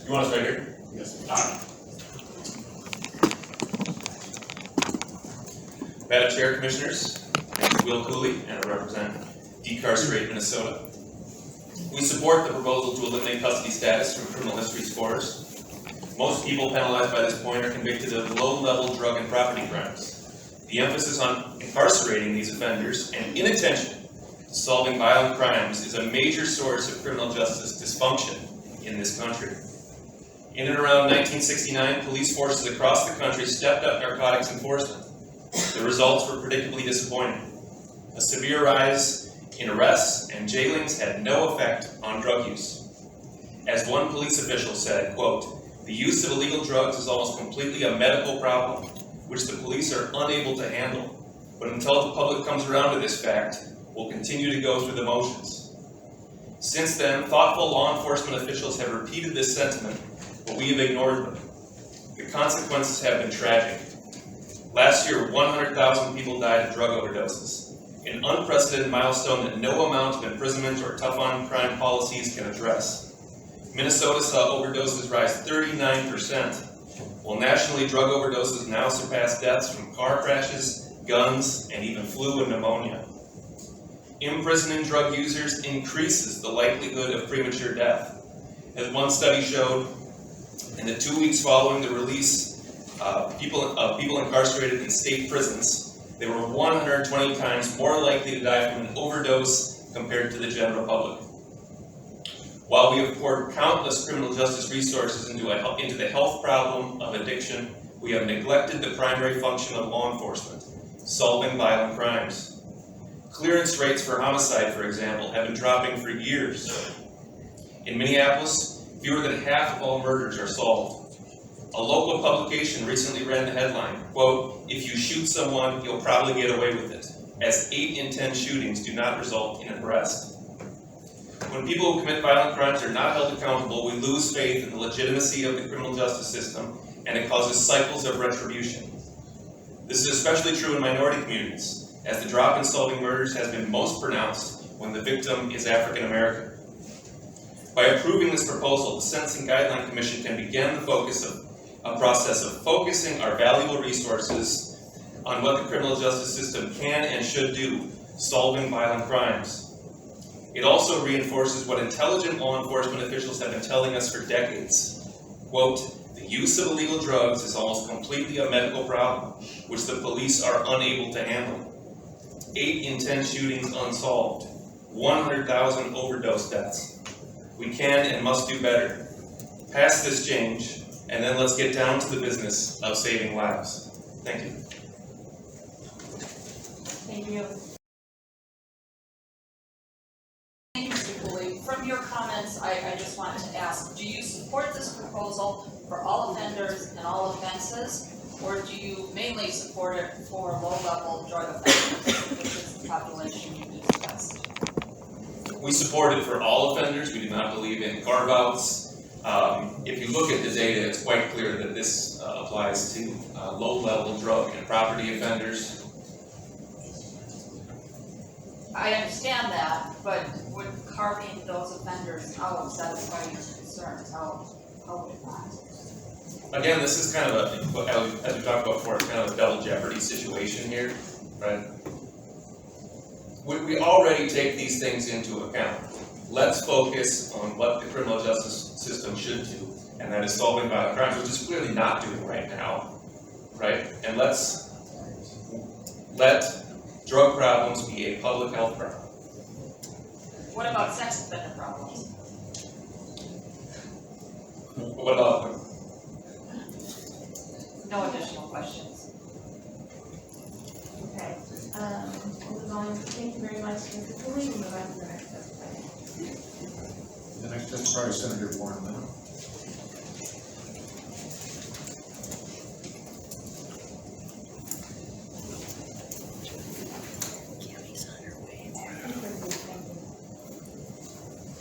You want to start here? Yes. Madam Chair, Commissioners, my name is Will Coolie, and I represent Decarcerate, Minnesota. We support the proposal to eliminate custody status from criminal history scores. Most people penalized by this point are convicted of low-level drug and property crimes. The emphasis on incarcerating these offenders and inattention to solving violent crimes is a major source of criminal justice dysfunction in this country. In and around 1969, police forces across the country stepped up narcotics enforcement. The results were predictably disappointing. A severe rise in arrests and jailings had no effect on drug use. As one police official said, quote, "The use of illegal drugs is almost completely a medical problem, which the police are unable to handle. But until the public comes around to this fact, we'll continue to go through the motions." Since then, thoughtful law enforcement officials have repeated this sentiment, but we have ignored them. The consequences have been tragic. Last year, 100,000 people died of drug overdoses, an unprecedented milestone that no amount of imprisonment or tough-on-crime policies can address. Minnesota saw overdoses rise 39%, while nationally drug overdoses now surpass deaths from car crashes, guns, and even flu and pneumonia. Imprisoning drug users increases the likelihood of premature death. As one study showed, in the 2 weeks following the release of people incarcerated in state prisons, they were 120 times more likely to die from an overdose compared to the general public. While we have poured countless criminal justice resources into the health problem of addiction, we have neglected the primary function of law enforcement, solving violent crimes. Clearance rates for homicide, for example, have been dropping for years. In Minneapolis, fewer than half of all murders are solved. A local publication recently ran the headline, quote, "If you shoot someone, you'll probably get away with it," as 8 in 10 shootings do not result in an arrest. When people who commit violent crimes are not held accountable, we lose faith in the legitimacy of the criminal justice system, and it causes cycles of retribution. This is especially true in minority communities, as the drop in solving murders has been most pronounced when the victim is African American. By approving this proposal, the Sentencing Guideline Commission can begin a process of focusing our valuable resources on what the criminal justice system can and should do, solving violent crimes. It also reinforces what intelligent law enforcement officials have been telling us for decades. Quote, "The use of illegal drugs is almost completely a medical problem, which the police are unable to handle. 8 in 10 shootings unsolved, 100,000 overdose deaths. We can and must do better. Pass this change, and then let's get down to the business of saving lives." Thank you. Thank you. Thank you, Mr. Coolie. From your comments, I just wanted to ask, do you support this proposal for all offenders and all offenses, or do you mainly support it for low-level drug offenders, which is the population you discussed? We support it for all offenders. We do not believe in carve-outs. If you look at the data, it's quite clear that this applies to low-level drug and property offenders. I understand that, but would carving those offenders out satisfy your concerns? How would it not? Again, this is kind of as we talked about before, it's kind of a double jeopardy situation here, right? We already take these things into account. Let's focus on what the criminal justice system should do, and that is solving violent crimes, which is clearly not doing right now, right? And let's let drug problems be a public health problem. What about sex offender problems? What about them? No additional questions. Okay, we'll move on. Thank you very much, Mr. Coolie. We'll move on to the next testifier. The next testifier is Senator Warren Limmner.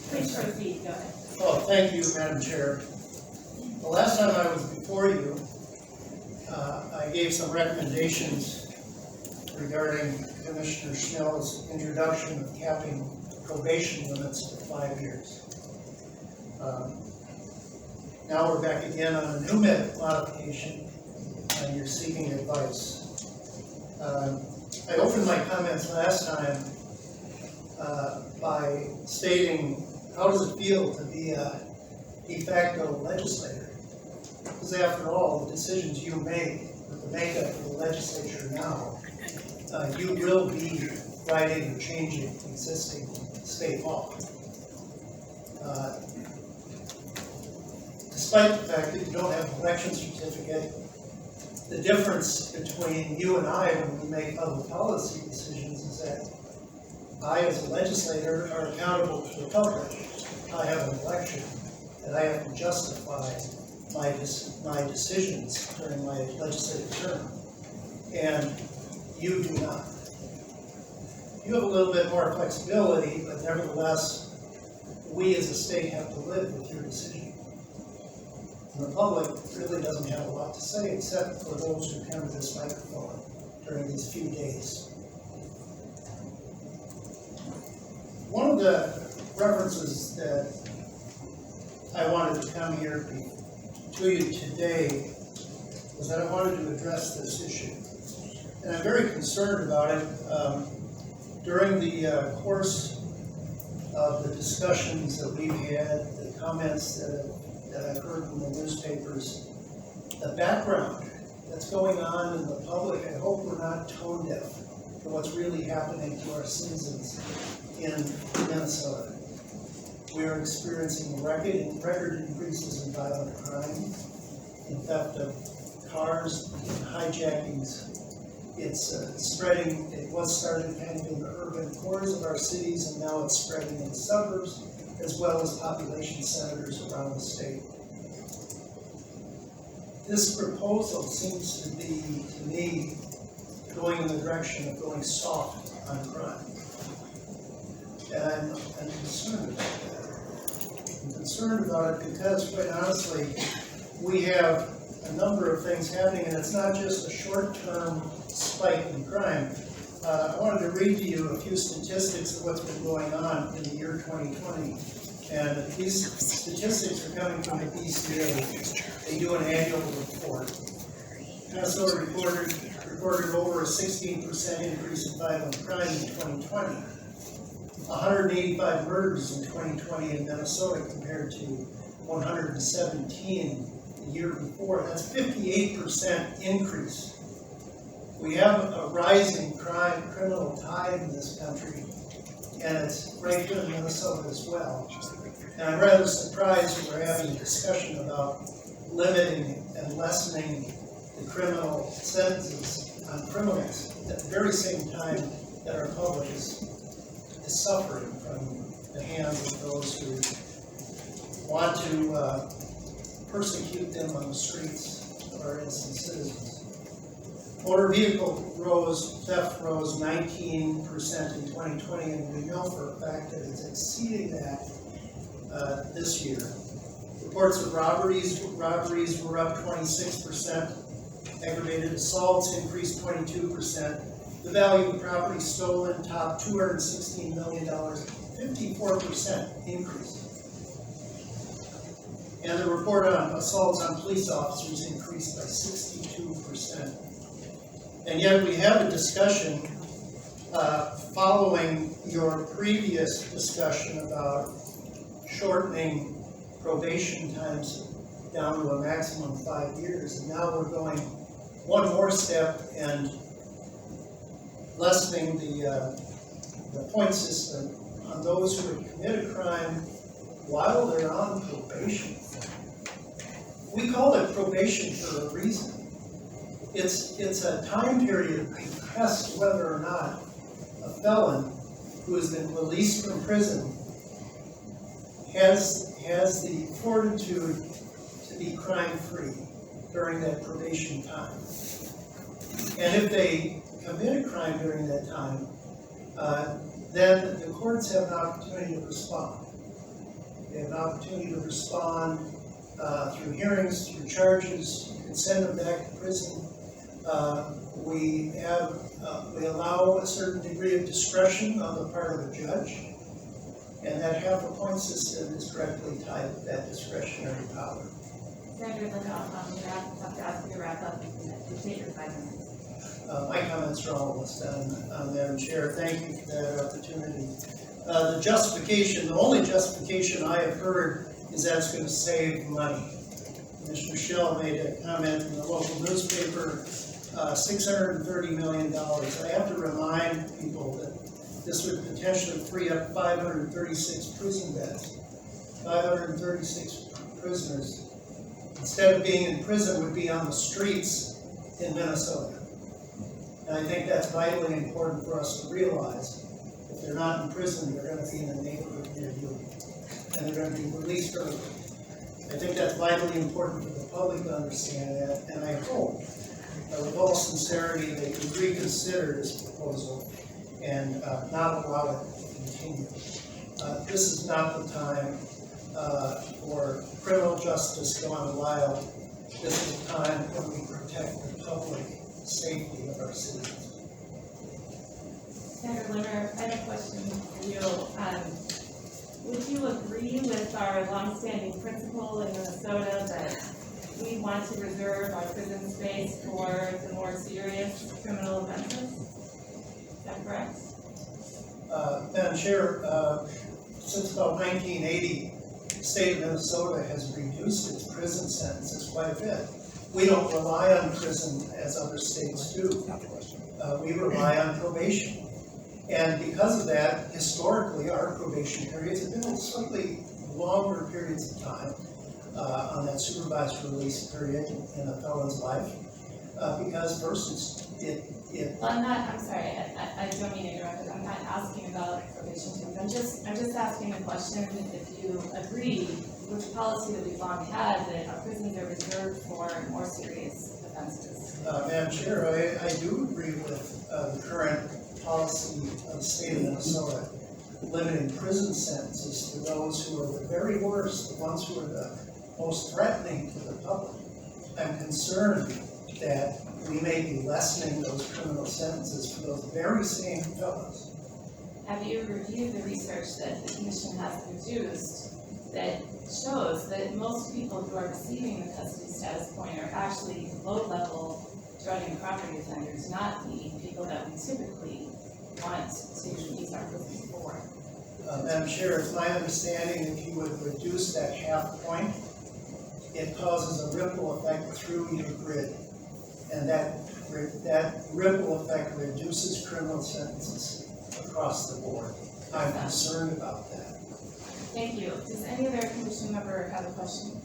Please proceed, go ahead. Oh, thank you, Madam Chair. The last time I was before you, I gave some recommendations regarding Commissioner Schnell's introduction of capping probation limits to 5 years. Now we're back again on a new modification, and you're seeking advice. I opened my comments last time by stating, how does it feel to be a de facto legislator? Because after all, the decisions you make with the makeup of the legislature now, you will be writing or changing existing state law. Despite the fact that you don't have an election certificate, the difference between you and I when we make public policy decisions is that I, as a legislator, are accountable to the public. I have an election, and I have to justify my decisions during my legislative term, and you do not. You have a little bit more flexibility, but nevertheless, we as a state have to live with your decision. And the public really doesn't have a lot to say except for those who come to this microphone during these few days. One of the references that I wanted to come here to you today was that I wanted to address this issue. And I'm very concerned about it. During the course of the discussions that we've had, the comments that I've heard from the newspapers, the background that's going on in the public, I hope we're not tone deaf to what's really happening to our citizens in Minnesota. We are experiencing record increases in violent crime, in theft of cars, and hijackings. It's spreading. It was started kind of in the urban cores of our cities, and now it's spreading in the suburbs, as well as population centers around the state. This proposal seems to be, to me, going in the direction of going soft on crime. And I'm concerned about that. I'm concerned about it because, quite honestly, we have a number of things happening, and it's not just a short-term spike in crime. I wanted to read to you a few statistics of what's been going on in the year 2020. And these statistics are coming from the BCA. They do an annual report. Minnesota reported over a 16% increase in violent crime in 2020. 185 murders in 2020 in Minnesota compared to 117 the year before. That's 58% increase. We have a rising criminal tide in this country, and it's right here in Minnesota as well. And I'm rather surprised that we're having a discussion about limiting and lessening the criminal sentences on criminals at the very same time that our public is suffering from the hands of those who want to persecute them on the streets of our innocent citizens. Motor vehicle theft rose 19% in 2020, and we know for a fact that it's exceeding that this year. Reports of robberies were up 26%. Aggravated assaults increased 22%. The value of property stolen topped $216 million, 54% increase. And the report on assaults on police officers increased by 62%. And yet we have a discussion following your previous discussion about shortening probation times down to a maximum of 5 years. And now we're going one more step and lessening the point system on those who have committed crime while they're on probation. We call it probation for a reason. It's a time period to test whether or not a felon who has been released from prison has the fortitude to be crime-free during that probation time. And if they commit a crime during that time, then the courts have an opportunity to respond. They have an opportunity to respond through hearings, through charges. You can send them back to prison. We allow a certain degree of discretion on the part of the judge, and that half a point system is directly tied to that discretionary power. Senator Limmner, you have to ask you to wrap up. You take your 5 minutes. My comments are almost done, Madam Chair. Thank you for that opportunity. The justification, the only justification I have heard is that it's going to save money. Commissioner Schell made a comment in the local newspaper, $630 million. I have to remind people that this would potentially free up 536 prison beds. 536 prisoners, instead of being in prison, would be on the streets in Minnesota. And I think that's vitally important for us to realize. If they're not in prison, they're going to be in a neighborhood near you, and they're going to be released early. I think that's vitally important for the public to understand that, and I hope, with all sincerity, they can reconsider this proposal and not allow it to continue. This is not the time for criminal justice gone wild. This is a time when we protect the public safety of our citizens. Senator Limmner, I have a question for you. Would you agree with our longstanding principle in Minnesota that we want to reserve our prison space for the more serious criminal offenses? Is that correct? Madam Chair, since about 1980, the state of Minnesota has reduced its prison sentences quite a bit. We don't rely on prison as other states do. We rely on probation. And because of that, historically, our probation periods have been slightly longer periods of time on that supervised release period in a felon's life. Because first, Well, I'm sorry, I don't mean to interrupt, I'm not asking about probation terms. I'm just asking a question if you agree with the policy that we've long had, that our prisons are reserved for more serious offenses. Madam Chair, I do agree with the current policy of the state of Minnesota, limiting prison sentences to those who are the very worst, the ones who are the most threatening to the public. I'm concerned that we may be lessening those criminal sentences for those very same felons. Have you reviewed the research that the Commission has produced that shows that most people who are receiving the custody status point are actually low-level drug and property offenders, not the people that we typically want to use our prisons for? Madam Chair, it's my understanding if you would reduce that half point, it causes a ripple effect through your grid. And that ripple effect reduces criminal sentences across the board. I'm concerned about that. Thank you. Does any other Commission member have a question?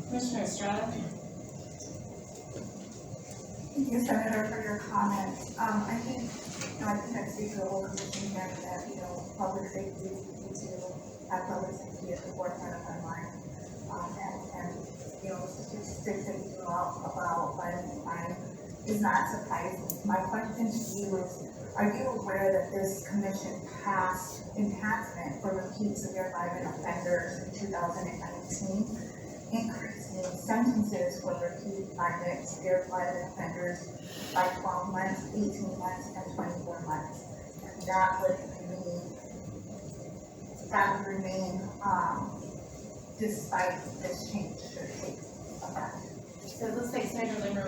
Commissioner Estrada? Thank you, Senator, for your comments. I think I speak to the whole Commission here that, public safety, we need to have public safety at the forefront of our mind. Statistics that you know about violent crime is not surprising. My question to you is, are you aware that this Commission passed enhancement for repeat severe violent offenders in 2019, increasing sentences for repeat severe violent offenders by 12 months, 18 months, and 24 months? And that would remain despite this change should take effect. So it looks like Senator Limmner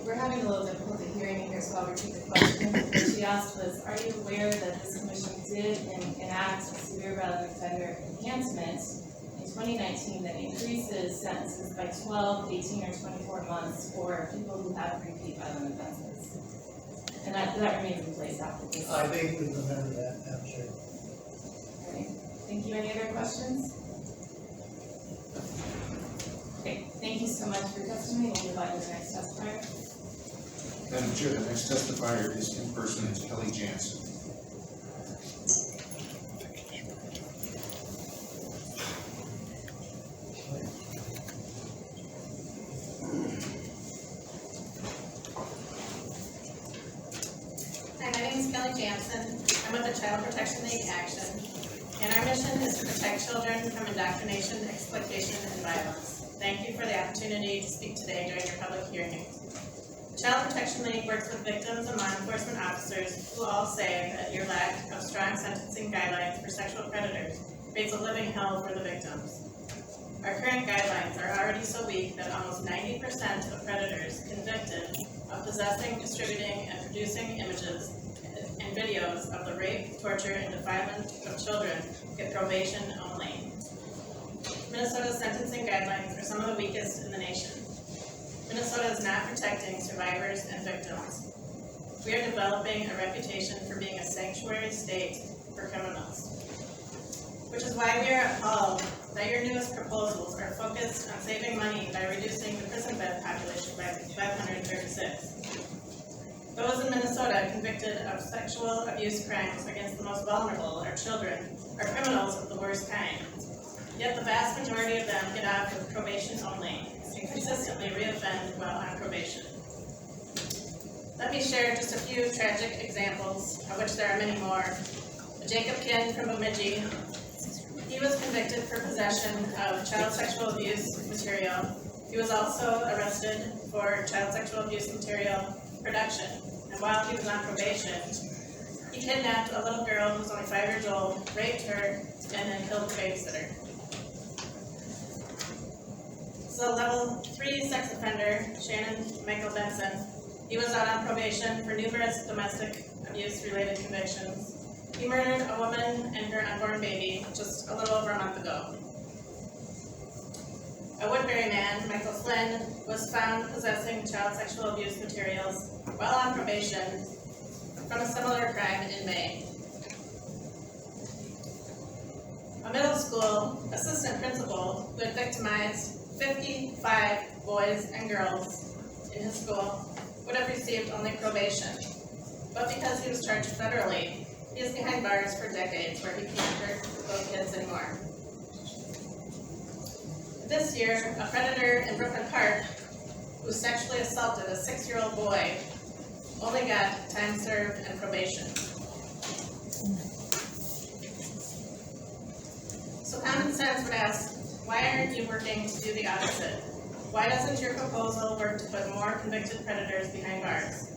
we're having a little difficulty hearing you here, so I'll repeat the question. What she asked was, are you aware that this Commission did enact a severe violent offender enhancement in 2019 that increases sentences by 12, 18, or 24 months for people who have repeat violent offenses? And that remains in place after this. I vaguely remember that, Madam Chair. All right. Thank you. Any other questions? Okay, thank you so much for your testimony. We'll move on to the next testifier. Madam Chair, the next testifier is in person, it's Kelly Janson. Hi, my name is Kelly Janson. I'm with the Child Protection League Action, and our mission is to protect children from indoctrination, exploitation, and violence. Thank you for the opportunity to speak today during your public hearing. The Child Protection League works with victims and law enforcement officers who all say that your lack of strong sentencing guidelines for sexual predators creates a living hell for the victims. Our current guidelines are already so weak that almost 90% of predators convicted of possessing, distributing, and producing images and videos of the rape, torture, and defilement of children get probation only. Minnesota's sentencing guidelines are some of the weakest in the nation. Minnesota is not protecting survivors and victims. We are developing a reputation for being a sanctuary state for criminals. Which is why we are appalled that your newest proposals are focused on saving money by reducing the prison bed population by 536. Those in Minnesota convicted of sexual abuse crimes against the most vulnerable, our children, are criminals of the worst kind. Yet the vast majority of them get out with probation only and consistently reoffend while on probation. Let me share just a few tragic examples, of which there are many more. Jacob Kinn from Bemidji. He was convicted for possession of child sexual abuse material. He was also arrested for child sexual abuse material production. And while he was on probation, he kidnapped a little girl who was only 5 years old, raped her, and then killed the babysitter. So level 3 sex offender, Shannon Michael Benson, he was out on probation for numerous domestic abuse related convictions. He murdered a woman and her unborn baby just a little over a month ago. A Woodbury man, Michael Flynn, was found possessing child sexual abuse materials while on probation from a similar crime in May. A middle school assistant principal who had victimized 55 boys and girls in his school would have received only probation. But because he was charged federally, he is behind bars for decades where he can't hurt those kids anymore. This year, a predator in Brooklyn Park who sexually assaulted a 6-year-old boy only got time served and probation. So common sense would ask, why aren't you working to do the opposite? Why doesn't your proposal work to put more convicted predators behind bars?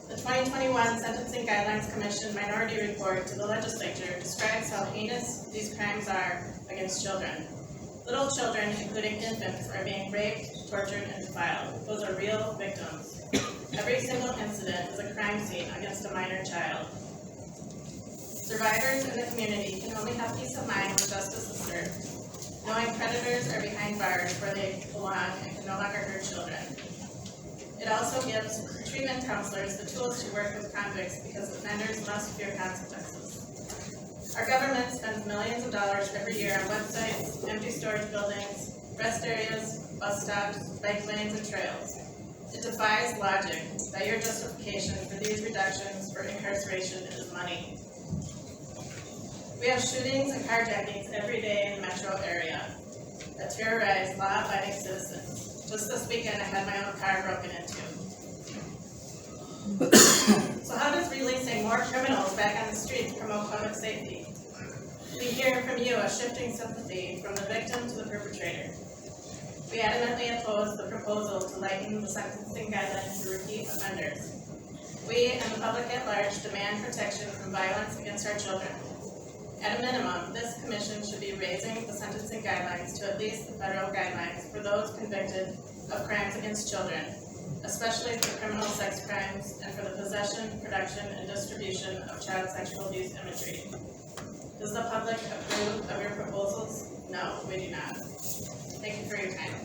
The 2021 Sentencing Guidelines Commission Minority Report to the legislature describes how heinous these crimes are against children. Little children, including infants, are being raped, tortured, and defiled. Those are real victims. Every single incident is a crime scene against a minor child. Survivors in the community can only have peace of mind when justice is served, knowing predators are behind bars where they belong and can no longer hurt children. It also gives treatment counselors the tools to work with convicts because offenders must fear consequences. Our government spends millions of dollars every year on websites, empty storage buildings, rest areas, bus stops, bike lanes, and trails. It defies logic that your justification for these reductions for incarceration is money. We have shootings and carjackings every day in the metro area that terrorize law-abiding citizens. Just this weekend, I had my own car broken into. So how does releasing more criminals back on the streets promote public safety? We hear from you a shifting sympathy from the victim to the perpetrator. We adamantly oppose the proposal to lighten the sentencing guidelines to repeat offenders. We and the public at large demand protection from violence against our children. At a minimum, this commission should be raising the sentencing guidelines to at least the federal guidelines for those convicted of crimes against children, especially for criminal sex crimes and for the possession, production, and distribution of child sexual abuse imagery. Does the public approve of your proposals? No, we do not. Thank you for your time.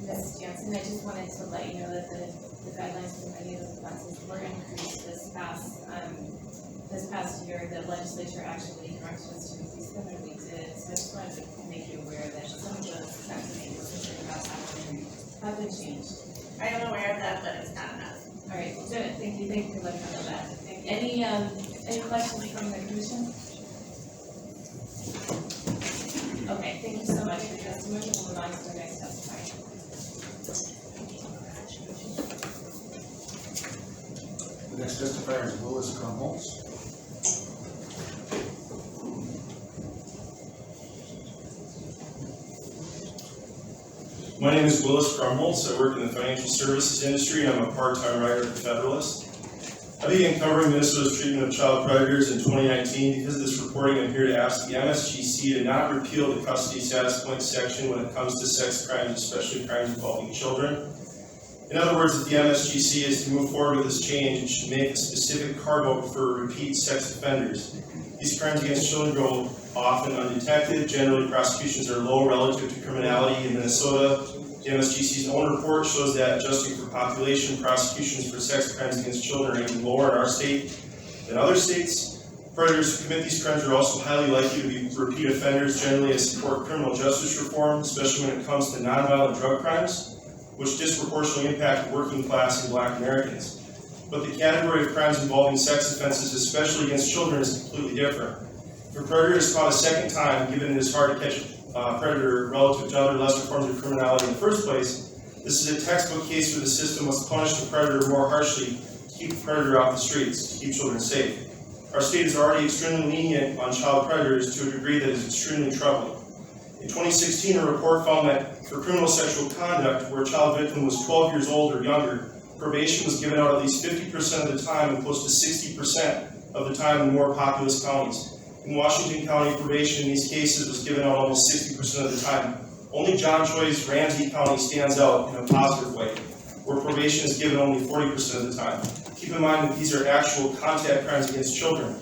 Ms. Janson, I just wanted to let you know that the guidelines for many of the offenses were increased this past year. The legislature actually directed us to increase them, and we did. So I just wanted to make you aware that some of the sentencing we're concerned about have been changed. I am aware of that, but it's not enough. All right, well, good. Thank you for letting me know that. Any questions from the commission? Okay, thank you so much for your testimony. We'll move on to the next testifier. The next testifier is Willis Krumholz. My name is Willis Krumholz. I work in the financial services industry. I'm a part-time writer at the Federalist. I began covering Minnesota's treatment of child predators in 2019. Because of this reporting, I'm here to ask the MSGC to not repeal the custody status point section when it comes to sex crimes, especially crimes involving children. In other words, if the MSGC is to move forward with this change, it should make a specific carve-out for repeat sex offenders. These crimes against children go often undetected. Generally, prosecutions are low relative to criminality in Minnesota. The MSGC's own report shows that, adjusting for population, prosecutions for sex crimes against children are even lower in our state than other states. Predators who commit these crimes are also highly likely to be repeat offenders. Generally, I support criminal justice reform, especially when it comes to nonviolent drug crimes, which disproportionately impact working class and Black Americans. But the category of crimes involving sex offenses, especially against children, is completely different. If a predator is caught a second time, given it is hard to catch predator relative to other lesser forms of criminality in the first place, this is a textbook case where the system must punish the predator more harshly to keep the predator off the streets, to keep children safe. Our state is already extremely lenient on child predators to a degree that is extremely troubling. In 2016, a report found that for criminal sexual conduct where a child victim was 12 years old or younger, probation was given out at least 50% of the time and close to 60% of the time in more populous counties. In Washington County, probation in these cases was given out almost 60% of the time. Only John Choi's Ramsey County stands out in a positive way, where probation is given only 40% of the time. Keep in mind that these are actual contact crimes against children.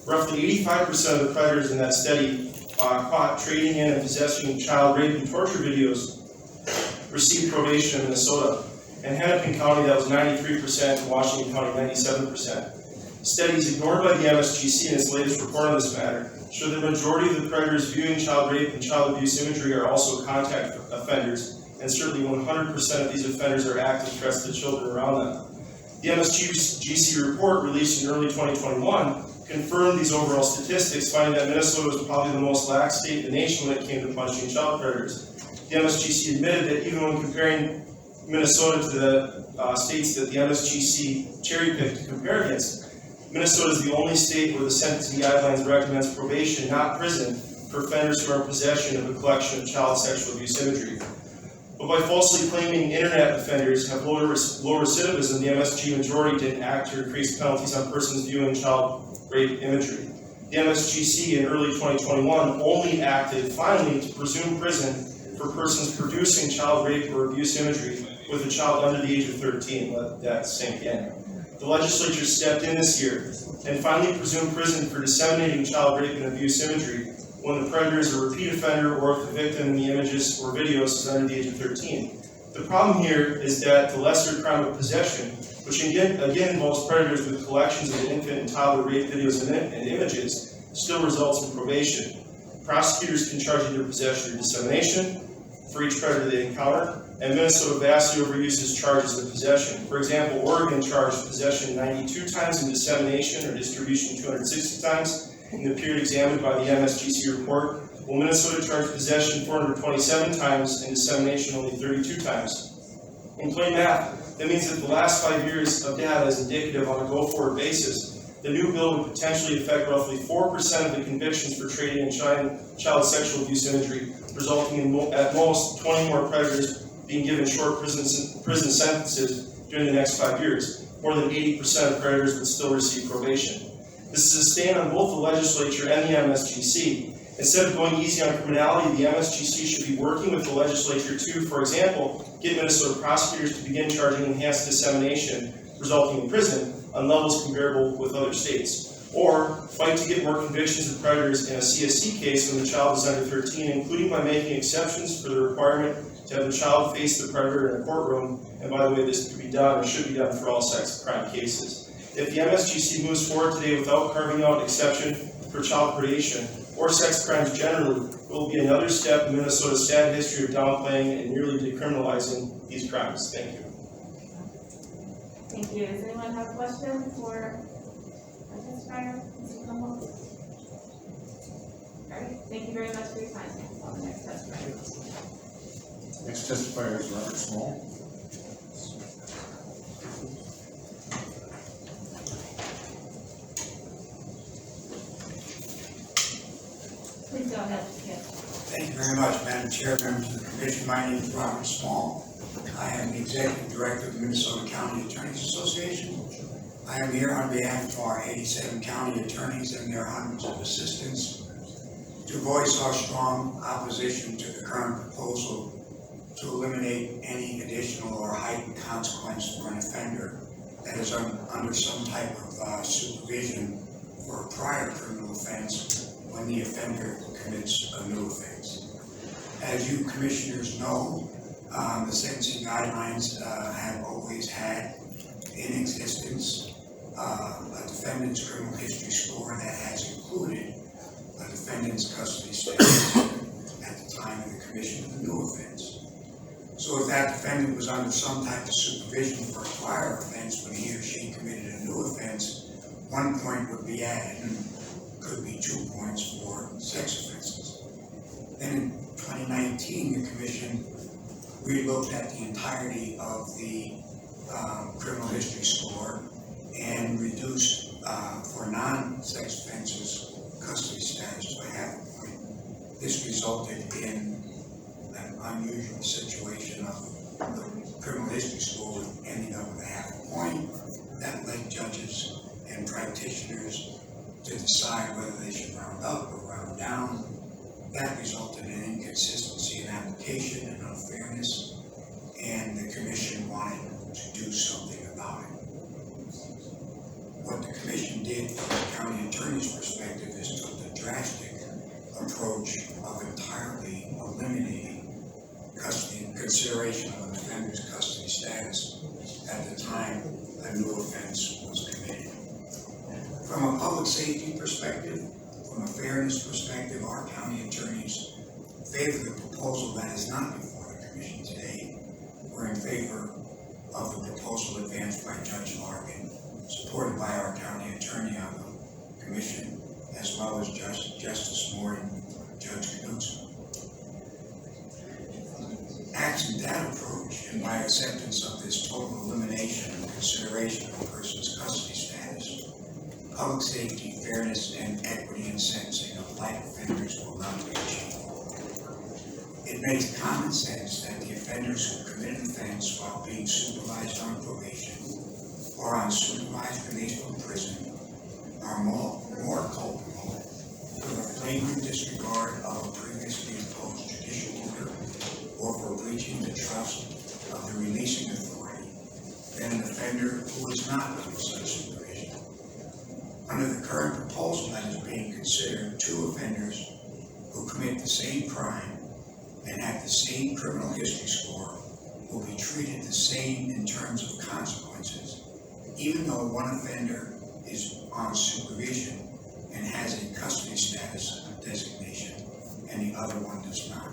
Roughly 85% of the predators in that study caught trading in and possessing child rape and torture videos received probation in Minnesota. In Hennepin County, that was 93%, in Washington County, 97%. Studies ignored by the MSGC in its latest report on this matter show that the majority of the predators viewing child rape and child abuse imagery are also contact offenders, and certainly 100% of these offenders are active threats to children around them. The MSGC report, released in early 2021, confirmed these overall statistics, finding that Minnesota was probably the most lax state in the nation when it came to punishing child predators. The MSGC admitted that even when comparing Minnesota to the states that the MSGC cherry-picked to compare against, Minnesota is the only state where the sentencing guidelines recommends probation, not prison, for offenders who are in possession of a collection of child sexual abuse imagery. But by falsely claiming internet offenders have low recidivism, the MSG majority didn't act to increase penalties on persons viewing child rape imagery. The MSGC in early 2021 only acted, finally, to presume prison for persons producing child rape or abuse imagery with a child under the age of 13. Let that sink in. The legislature stepped in this year and finally presumed prison for disseminating child rape and abuse imagery when the predator is a repeat offender or if the victim in the images or videos is under the age of 13. The problem here is that the lesser crime of possession, which again involves predators with collections of infant and toddler rape videos and images, still results in probation. Prosecutors can charge either possession or dissemination for each predator they encounter, and Minnesota vastly overuses charges of possession. For example, Oregon charged possession 92 times and dissemination or distribution 260 times in the period examined by the MSGC report, while Minnesota charged possession 427 times and dissemination only 32 times. In plain math, that means that the last 5 years of data is indicative on a go-forward basis. The new bill would potentially affect roughly 4% of the convictions for trading in child sexual abuse imagery, resulting in at most 20 more predators being given short prison sentences during the next 5 years. More than 80% of predators would still receive probation. This is a stand on both the legislature and the MSGC. Instead of going easy on criminality, the MSGC should be working with the legislature to, for example, get Minnesota prosecutors to begin charging enhanced dissemination, resulting in prison, on levels comparable with other states. Or fight to get more convictions of predators in a CSC case when the child is under 13, including by making exceptions for the requirement to have the child face the predator in a courtroom. And by the way, this could be done or should be done for all sex crime cases. If the MSGC moves forward today without carving out an exception for child predation or sex crimes generally, it will be another step in Minnesota's sad history of downplaying and nearly decriminalizing these crimes. Thank you. Thank you. Does anyone have a question for our testifier, Mr. Krumholz? All right. Thank you very much for your time. On the next testifier. Next testifier is Robert Small. Please go ahead. Yes. Thank you very much, Madam Chair, members of the Commission. My name is Robert Small. I am the Executive Director of the Minnesota County Attorneys Association. I am here on behalf of our 87 county attorneys and their hundreds of assistants to voice our strong opposition to the current proposal to eliminate any additional or heightened consequence for an offender that is under some type of supervision for a prior criminal offense when the offender commits a new offense. As you commissioners know, the sentencing guidelines have always had in existence a defendant's criminal history score that has included a defendant's custody status at the time of the commission of the new offense. So if that defendant was under some type of supervision for a prior offense when he or she committed a new offense, 1 point would be added, and could be 2 points for sex offenses. Then in 2019, the commission relooked at the entirety of the criminal history score and reduced for non-sex offenses custody status to half a point. This resulted in an unusual situation of the criminal history score ending up with a half a point. That led judges and practitioners to decide whether they should round up or round down. That resulted in inconsistency in application and unfairness, and the commission wanted to do something about it. What the commission did from the county attorney's perspective is took the drastic approach of entirely eliminating custody consideration of an offender's custody status at the time a new offense was committed. From a public safety perspective, from a fairness perspective, our county attorneys favor the proposal that is not before the commission today. We're in favor of the proposal advanced by Judge Larkin, supported by our county attorney on the commission, as well as Justice Moore and Judge Knudsen. Absent that approach, and by acceptance of this total elimination and consideration of a person's custody status, public safety, fairness, and equity in sentencing of light offenders will not be achieved. It makes common sense that the offenders who commit an offense while being supervised on probation or on supervised release from prison are more culpable for the flagrant disregard of a previously imposed judicial order or for breaching the trust of the releasing authority than an offender who is not under such supervision. Under the current proposal that is being considered, two offenders who commit the same crime and have the same criminal history score will be treated the same in terms of consequences, even though one offender is on supervision and has a custody status designation and the other one does not.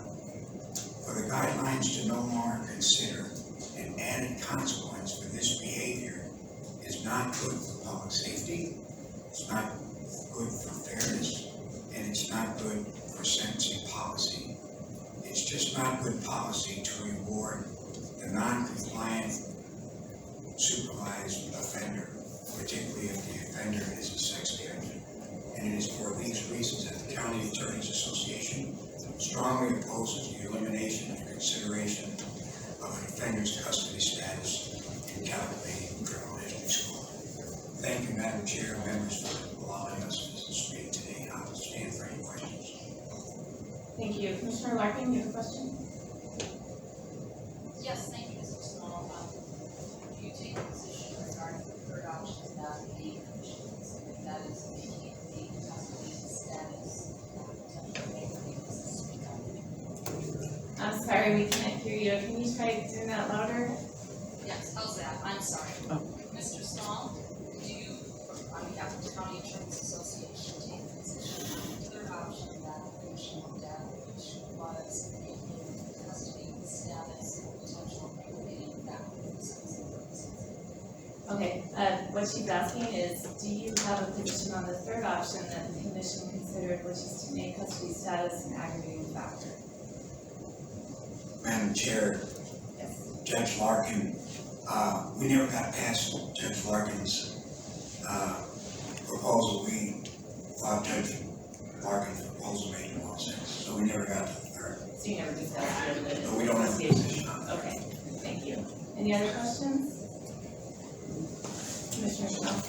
For the guidelines to no longer consider an added consequence for this behavior is not good for public safety, it's not good for fairness, and it's not good for sentencing policy. It's just not good policy to reward the non-compliant supervised offender, particularly if the offender is a sex offender. And it is for these reasons that the County Attorneys Association strongly opposes the elimination of consideration of an offender's custody status in calculating criminal history score. Thank you, Madam Chair, and members, for allowing us to speak today. I will stand for any questions. Thank you. Commissioner Larkin, you have a question? Yes, thank you, Mr. Small. Do you take a position regarding the third option that the commission is, and that is making the custody status I'm sorry, we can't hear you. Can you try doing that louder? Yes, how's that? I'm sorry. Mr. Small, do you, on behalf of the County Attorneys Association, take a position on the third option that the commission looked at, which was making custody status potential aggravating factor for sentencing purposes? Okay, what she's asking is, do you have a position on the third option that the commission considered, which is to make custody status an aggravating factor? Madam Chair, Yes. Judge Larkin, we never got past Judge Larkin's proposal. We thought Judge Larkin's proposal made more sense, so we never got to the third. So you never discussed the But we don't have a position on that. Okay, thank you. Any other questions? Commissioner Schmaltz?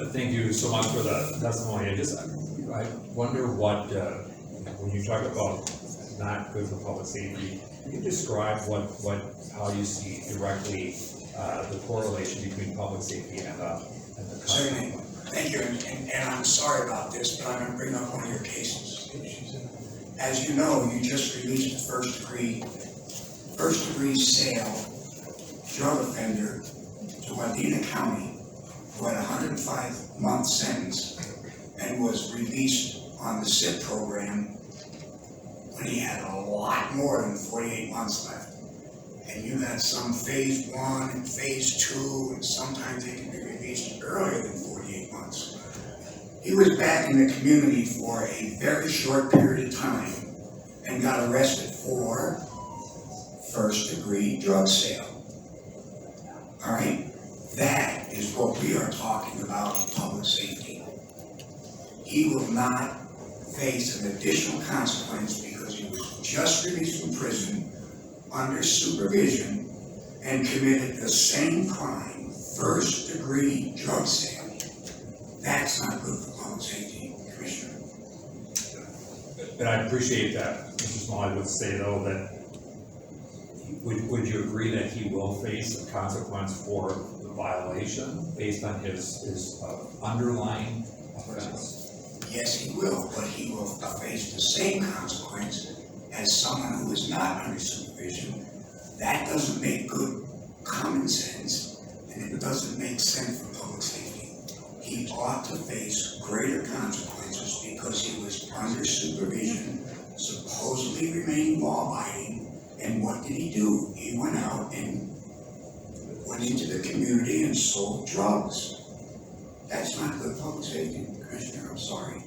Thank you so much for the testimony. I wonder what, when you talk about not good for public safety, can you describe how you see directly the correlation between public safety and the Certainly. Thank you, and I'm sorry about this, but I'm going to bring up one of your cases. As you know, you just released a first degree sale drug offender to Wadena County who had a 105-month sentence and was released on the SIP program when he had a lot more than 48 months left. And you had some phase 1 and phase 2, and sometimes they can be released earlier than 48 months. He was back in the community for a very short period of time and got arrested for first-degree drug sale. All right? That is what we are talking about, public safety. He will not face an additional consequence because he was just released from prison under supervision and committed the same crime, first-degree drug sale. That's not good for public safety, Commissioner. And I appreciate that, Mr. Small. I would say though that, would you agree that he will face a consequence for the violation based on his underlying offense? Yes, he will, but he will face the same consequence as someone who is not under supervision. That doesn't make good common sense, and it doesn't make sense for public safety. He ought to face greater consequences because he was under supervision, supposedly remaining law-abiding, and what did he do? He went out and went into the community and sold drugs. That's not good public safety, Commissioner, I'm sorry.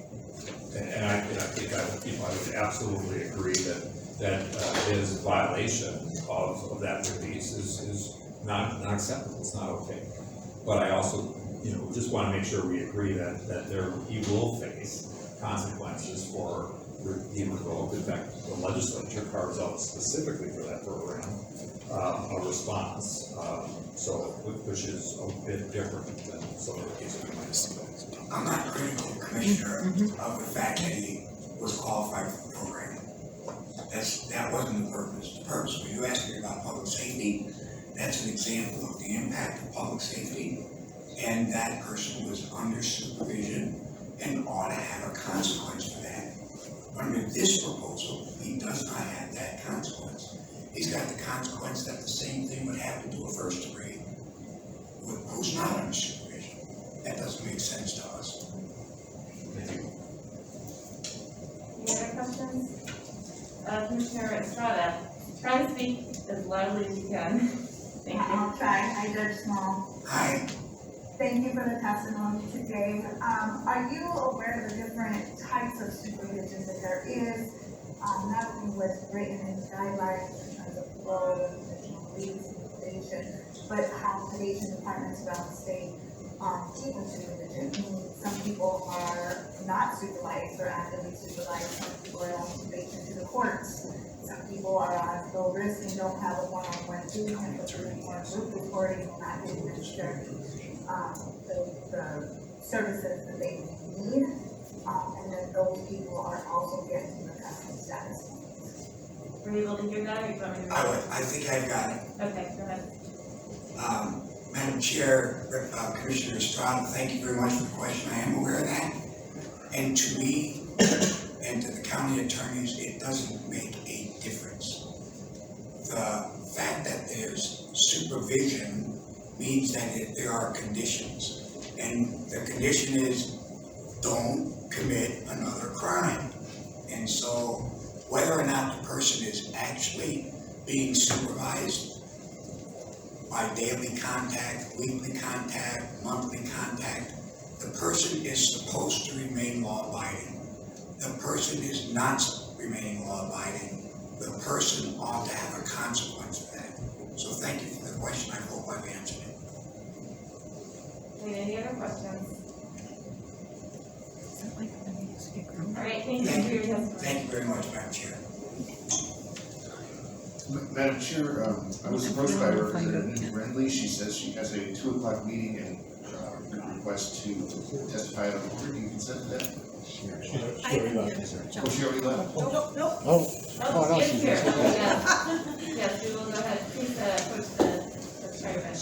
And I think I would absolutely agree that his violation of that release is not acceptable. It's not okay. But I also, just want to make sure we agree that he will face consequences for being revoked. In fact, the legislature carves out specifically for that program a response, which is a bit different than some of the cases we might have. I'm not critical, Commissioner, of the fact that he was qualified for the program. That wasn't the purpose. The purpose, when you asked me about public safety, that's an example of the impact of public safety, and that person was under supervision and ought to have a consequence for that. Under this proposal, he does not have that consequence. He's got the consequence that the same thing would happen to a first degree who's not under supervision. That doesn't make sense to us. Thank you. Any other questions? Commissioner Estrada, try to speak as loudly as you can. Thank you. I'll try. Hi, Judge Small. Hi. Thank you for the testimony today. Are you aware of the different types of supervision that there is, not only what's written in guidelines in terms of flow and additional leave supervision, but how probation departments around the state keep with supervision? Some people are not supervised or actively supervised. Some people are on probation to the courts. Some people are on low risk and don't have a one-on-one treatment, but they're more group reporting and not administer the services that they need. And then those people are also getting the custody status. Were you able to hear that, or you want me to? I think I've got it. Okay, go ahead. Madam Chair, Commissioner Estrada, thank you very much for the question. I am aware of that. And to me and to the county attorneys, it doesn't make a difference. The fact that there's supervision means that there are conditions. And the condition is don't commit another crime. And so whether or not the person is actually being supervised by daily contact, weekly contact, monthly contact, the person is supposed to remain law-abiding. The person is not remaining law-abiding. The person ought to have a consequence for that. So thank you for the question. I hope I've answered it. Any other questions? All right, thank you for your testimony. Thank you very much, Madam Chair. Madam Chair, I was approached by Representative Neu Brindley. She says she has a 2:00 meeting and request to testify on the board. Do you consent to that? I am here. Oh, she already left? Nope. Oh, no, she's here. Yes, we will go ahead, please, approach the chair bench.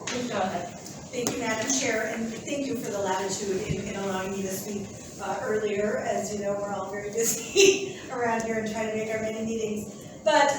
Please go ahead. Thank you, Madam Chair, and thank you for the latitude in allowing me to speak earlier. As you know, we're all very busy around here and trying to make our many meetings. But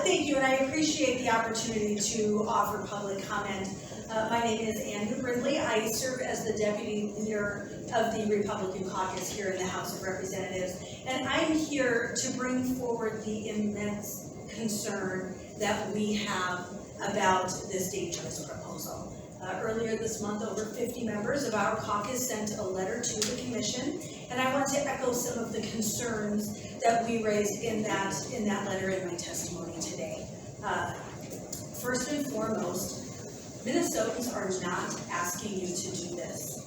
thank you, and I appreciate the opportunity to offer public comment. My name is Neu Brindley. I serve as the Deputy Leader of the Republican Caucus here in the House of Representatives, and I'm here to bring forward the immense concern that we have about this dangerous proposal. Earlier this month, over 50 members of our caucus sent a letter to the Commission, and I want to echo some of the concerns that we raised in that letter in my testimony today. First and foremost, Minnesotans are not asking you to do this.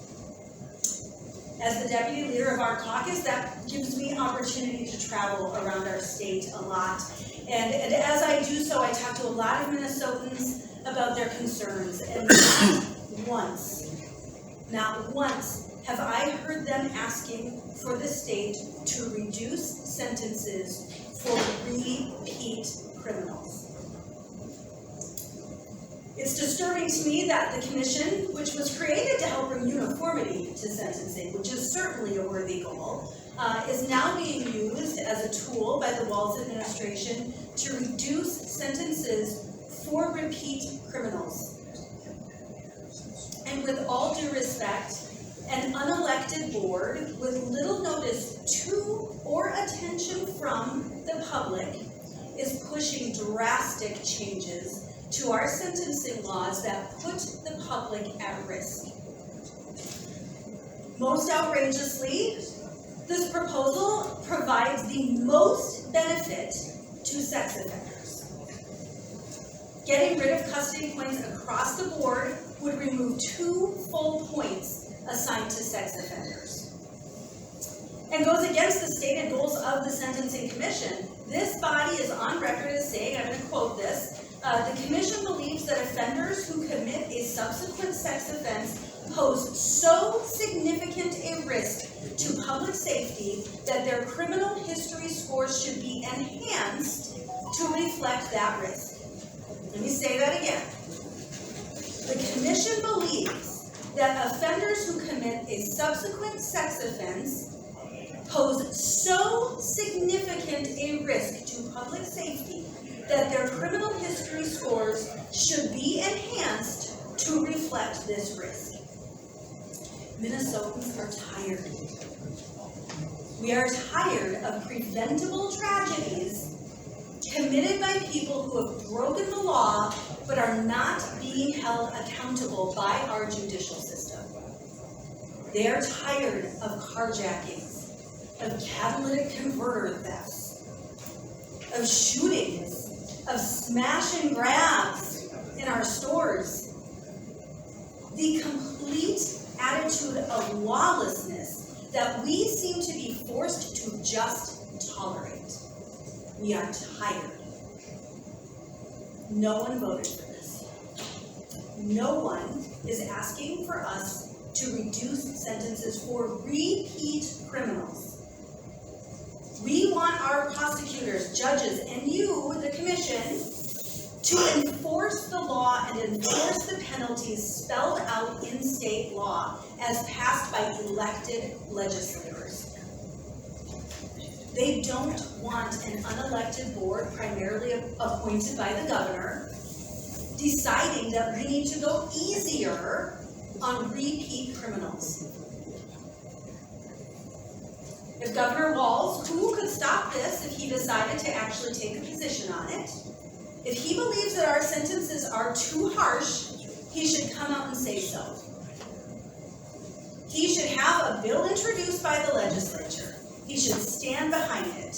As the Deputy Leader of our caucus, that gives me opportunity to travel around our state a lot. And as I do so, I talk to a lot of Minnesotans about their concerns, and not once have I heard them asking for the state to reduce sentences for repeat criminals. It's disturbing to me that the Commission, which was created to help bring uniformity to sentencing, which is certainly a worthy goal, is now being used as a tool by the Walz administration to reduce sentences for repeat criminals. And with all due respect, an unelected board with little notice to or attention from the public is pushing drastic changes to our sentencing laws that put the public at risk. Most outrageously, this proposal provides the most benefit to sex offenders. Getting rid of custody points across the board would remove 2 full points assigned to sex offenders, and goes against the stated goals of the Sentencing Commission. This body is on record as saying, I'm going to quote this, the Commission believes that offenders who commit a subsequent sex offense pose so significant a risk to public safety that their criminal history scores should be enhanced to reflect that risk. Let me say that again. The Commission believes that offenders who commit a subsequent sex offense pose so significant a risk to public safety that their criminal history scores should be enhanced to reflect this risk. Minnesotans are tired. We are tired of preventable tragedies committed by people who have broken the law but are not being held accountable by our judicial system. They are tired of carjackings, of catalytic converter thefts, of shootings, of smash and grabs in our stores. The complete attitude of lawlessness that we seem to be forced to just tolerate. We are tired. No one voted for this. No one is asking for us to reduce sentences for repeat criminals. We want our prosecutors, judges, and you, the Commission, to enforce the law and enforce the penalties spelled out in state law as passed by elected legislators. They don't want an unelected board, primarily appointed by the governor, deciding that we need to go easier on repeat criminals. If Governor Walz, who could stop this if he decided to actually take a position on it, if he believes that our sentences are too harsh, he should come out and say so. He should have a bill introduced by the legislature. He should stand behind it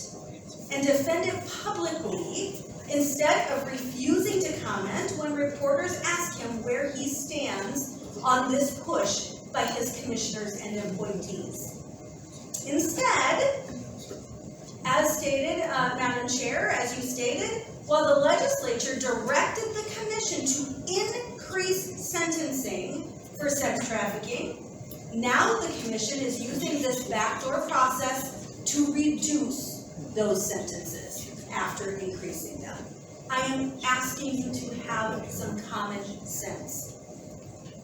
and defend it publicly instead of refusing to comment when reporters ask him where he stands on this push by his commissioners and appointees. Instead, as stated, Madam Chair, as you stated, While the legislature directed the commission to increase sentencing for sex trafficking, now the commission is using this backdoor process to reduce those sentences after increasing them. I am asking you to have some common sense.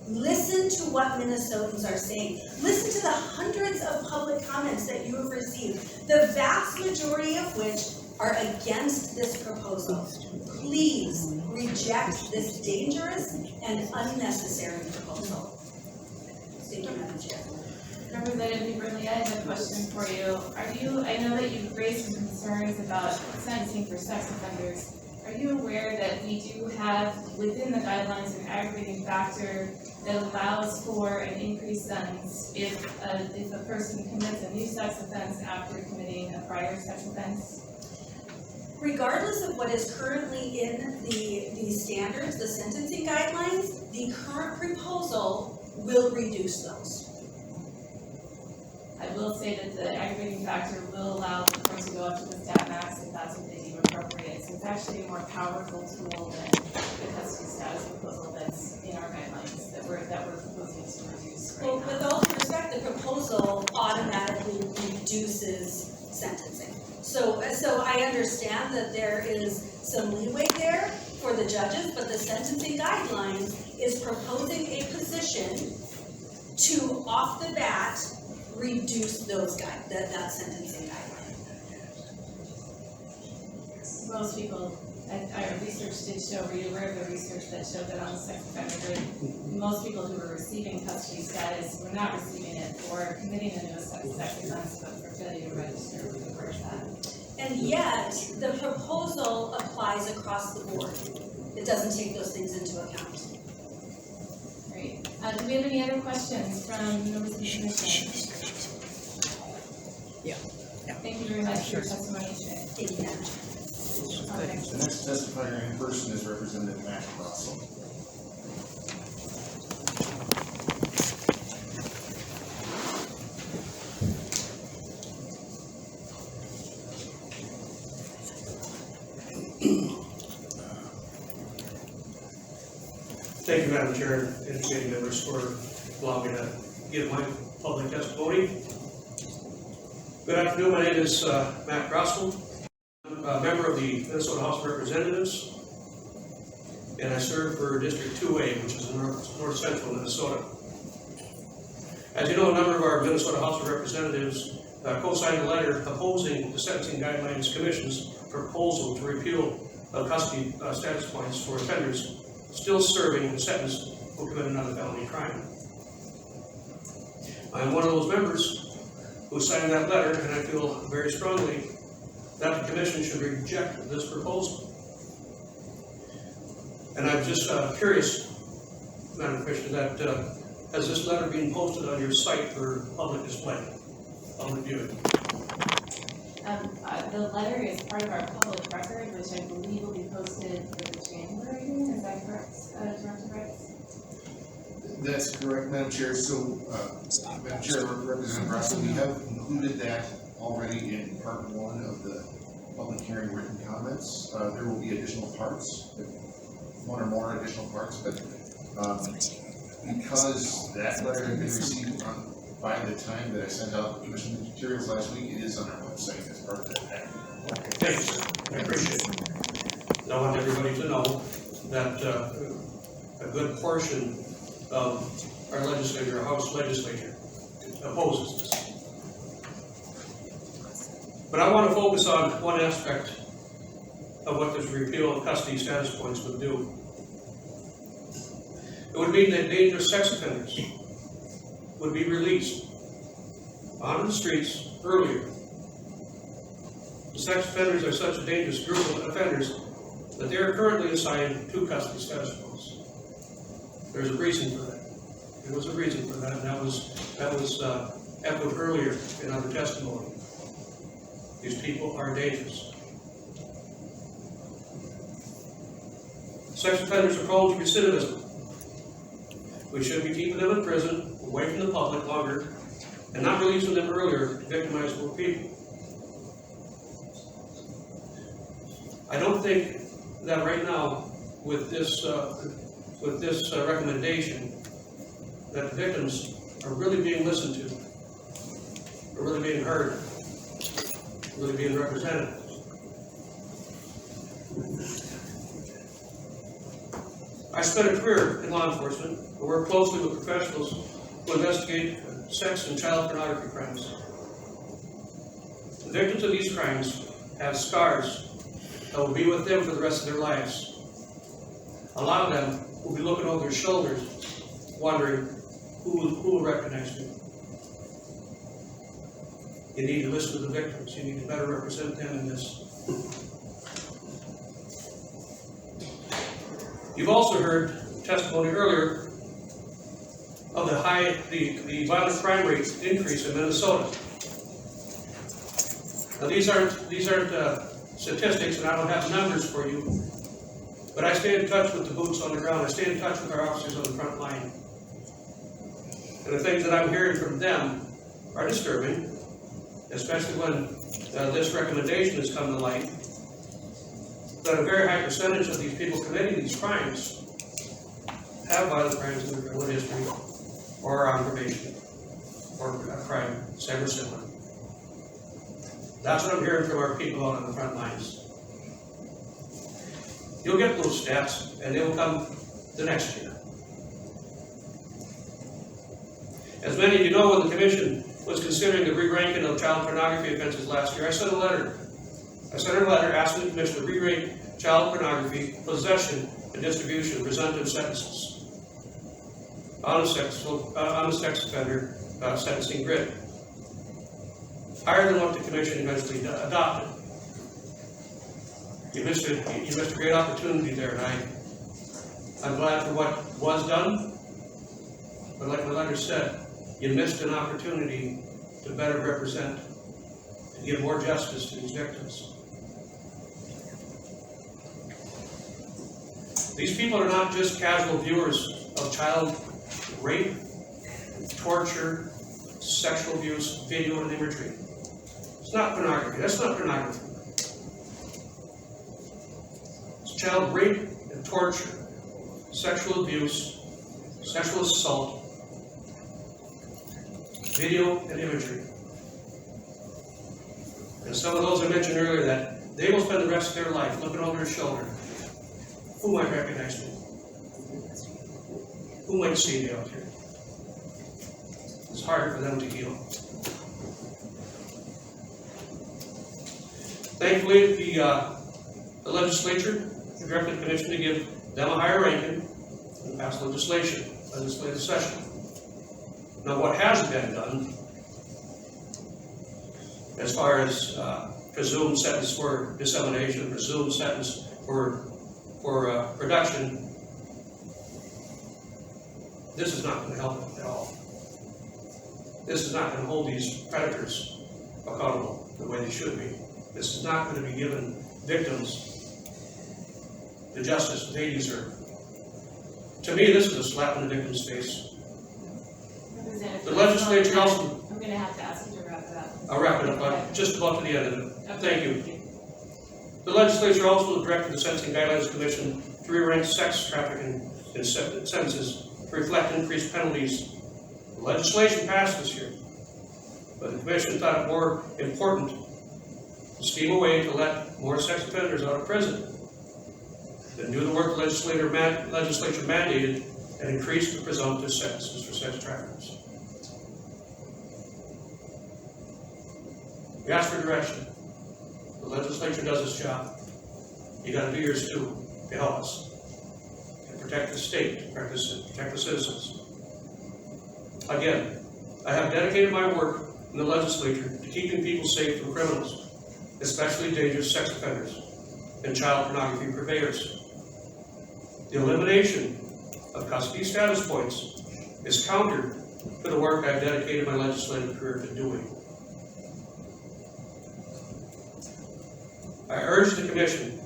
Listen to what Minnesotans are saying. Listen to the hundreds of public comments that you have received, the vast majority of which are against this proposal. Please reject this dangerous and unnecessary proposal. Thank you, Madam Chair. Representative Neu Brindley, I have a question for you. I know that you've raised some concerns about sentencing for sex offenders. Are you aware that we do have within the guidelines an aggravating factor that allows for an increased sentence if a person commits a new sex offense after committing a prior sex offense? Regardless of what is currently in the standards, the sentencing guidelines, the current proposal will reduce those. I will say that the aggravating factor will allow the person to go up to the stat max if that's what they deem appropriate. So it's actually a more powerful tool than the custody status proposal that's in our guidelines that we're proposing to reduce right Well, now. with all due respect, the proposal automatically reduces sentencing. So I understand that there is some leeway there for the judges, but the sentencing guidelines is proposing a position to, off the bat, reduce those that sentencing guideline. Most people, our research did show, were you aware of the research that showed that on the sex offender rate, most people who were receiving custody status were not receiving it for committing a new sex offense, but for failure to register. Were you aware of that? And yet, the proposal applies across the board. It doesn't take those things into account. Great. Do we have any other questions from members of the commission? Yeah. Thank you very much for your testimony today. Thank you, Madam Chair. The next testifier in person is Representative Grossell. Thank you, Madam Chair, and committee members for allowing me to give my public testimony. Good afternoon, my name is Matt Grossell. I'm a member of the Minnesota House of Representatives, and I serve for District 2A, which is in north central Minnesota. As you know, a number of our Minnesota House of Representatives co-signed a letter opposing the Sentencing Guidelines Commission's proposal to repeal custody status points for offenders still serving a sentence who committed another felony crime. I am one of those members who signed that letter, and I feel very strongly that the Commission should reject this proposal. And I'm just curious, Madam Commissioner, that has this letter been posted on your site for public display, public viewing? The letter is part of our public record, which I believe will be posted for the January meeting. Is that correct, Director Wright? That's correct, Madam Chair. So, Madam Chair, Representative Grossell, we have included that already in part 1 of the public hearing written comments. There will be additional parts, 1 or more additional parts, but because that letter had been received by the time that I sent out commission materials last week, it is on our website as part of that package. Thank you, sir. I appreciate it. I want everybody to know that a good portion of our legislature, our House legislature, opposes this. But I want to focus on one aspect of what this repeal of custody status points would do. It would mean that dangerous sex offenders would be released onto the streets earlier. The sex offenders are such a dangerous group of offenders that they are currently assigned 2 custody status points. There's a reason for that. There was a reason for that, and that was echoed earlier in other testimony. These people are dangerous. Sex offenders are prone to recidivism. We should be keeping them in prison, away from the public longer, and not releasing them earlier to victimize more people. I don't think that right now, with this recommendation, that the victims are really being listened to, are really being heard, really being represented. I spent a career in law enforcement and worked closely with professionals who investigate sex and child pornography crimes. The victims of these crimes have scars that will be with them for the rest of their lives. A lot of them will be looking over their shoulders, wondering who will recognize me. You need to listen to the victims. You need to better represent them in this. You've also heard testimony earlier of the violent crime rate increase in Minnesota. Now these aren't statistics, and I don't have numbers for you, but I stay in touch with the boots on the ground. I stay in touch with our officers on the front line. And the things that I'm hearing from them are disturbing, especially when this recommendation has come to light, that a very high percentage of these people committing these crimes have violent crimes in their criminal history, or are on probation, or a crime same or similar. That's what I'm hearing from our people out on the front lines. You'll get those stats, and they will come the next year. As many of you know, when the Commission was considering the re-ranking of child pornography offenses last year, I sent a letter asking the Commission to re-rank child pornography, possession, and distribution of presumptive sentences on a sex offender sentencing grid, higher than what the Commission eventually adopted. You missed a great opportunity there, and I'm glad for what was done, but like my letter said, you missed an opportunity to better represent, to give more justice to these victims. These people are not just casual viewers of child rape, torture, sexual abuse, video and imagery. It's not pornography. That's not pornography. It's child rape and torture, sexual abuse, sexual assault, video and imagery. And some of those I mentioned earlier, that they will spend the rest of their life looking over their shoulder. Who might recognize me? Who might see me out here? It's harder for them to heal. Thankfully, the legislature directed the Commission to give them a higher ranking and pass legislative session. Now, what has been done, as far as presumed sentence for dissemination, presumed sentence for production, this is not going to help them at all. This is not going to hold these predators accountable the way they should be. This is not going to be giving victims the justice that they deserve. To me, this is a slap in the victim's face. The legislature also... I'm going to have to ask you to wrap it up. I'll wrap it up. I'm just about to the end of it. Thank you. The legislature also directed the Sentencing Guidelines Commission to re-rank sex trafficking in sentences to reflect increased penalties. The legislation passed this year, but the Commission thought it more important to scheme a way to let more sex offenders out of prison than do the work the legislature mandated and increase the presumptive sentences for sex traffickers. We ask for direction. The legislature does its job. You got to do yours too to help us and protect the state, to protect the citizens. Again, I have dedicated my work in the legislature to keeping people safe from criminals, especially dangerous sex offenders and child pornography purveyors. The elimination of custody status points is counter to the work I've dedicated my legislative career to doing. I urge the Commission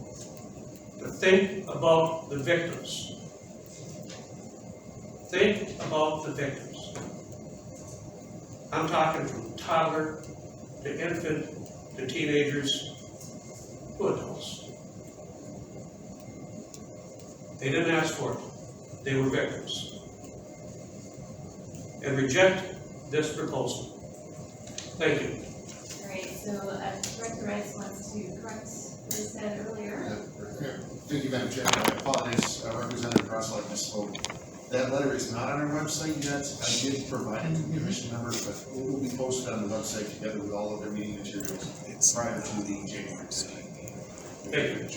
to think about the victims. Think about the victims. I'm talking from toddler to infant to teenagers to adults. They didn't ask for it. They were victims. And reject this proposal. Thank you. All right, so Director Rice wants to correct what he said earlier. Thank you, Madam Chair. I apologize, Representative Grossell, I misspoke. That letter is not on our website yet. I did provide it to the commission members, but it will be posted on the website together with all of their meeting materials prior to the January 10th. Thank you.